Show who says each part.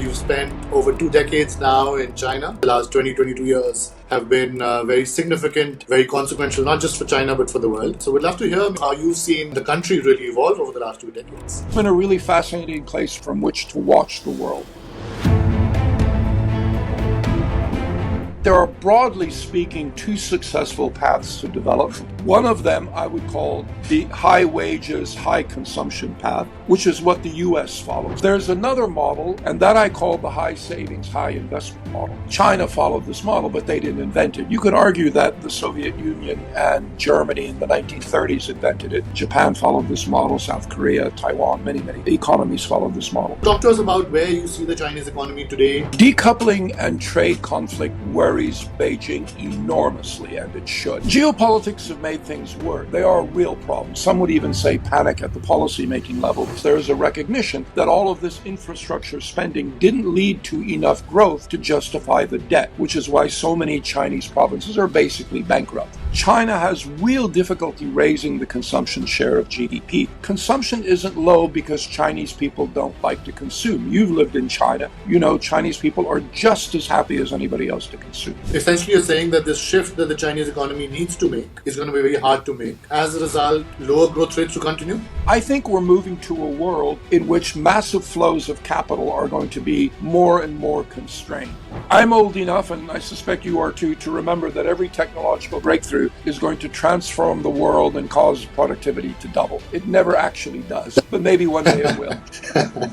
Speaker 1: You've spent over 2 decades now in China. The last 20, 22 years have been very significant, very consequential, not just for China, but for the world. So we'd love to hear how you've seen the country really evolve over the last 2 decades.
Speaker 2: It's been a really fascinating place from which to watch the world. There are, broadly speaking, two successful paths to development. One of them I would call the high wages, high consumption path, which is what the US follows. There's another model, and that I call the high savings, high investment model. China followed this model, but they didn't invent it. You could argue that the Soviet Union and Germany in the 1930s invented it. Japan followed this model, South Korea, Taiwan, many economies followed this model.
Speaker 1: Talk to us about where you see the Chinese economy today.
Speaker 2: Decoupling and trade conflict worries Beijing enormously, and it should. Geopolitics have made things worse. They are a real problem. Some would even say panic at the policy-making level. There is a recognition that all of this infrastructure spending didn't lead to enough growth to justify the debt, which is why so many Chinese provinces are basically bankrupt. China has real difficulty raising the consumption share of GDP. Consumption isn't low because Chinese people don't like to consume. You've lived in China. You know Chinese people are just as happy as anybody else to consume.
Speaker 1: Essentially, you're saying that this shift that the Chinese economy needs to make is going to be very hard to make. As a result, lower growth rates to continue?
Speaker 2: I think we're moving to a world in which massive flows of capital are going to be more and more constrained. I'm old enough, and I suspect you are too, to remember that every technological breakthrough is going to transform the world and cause productivity to double. It never actually does, but maybe one day it will.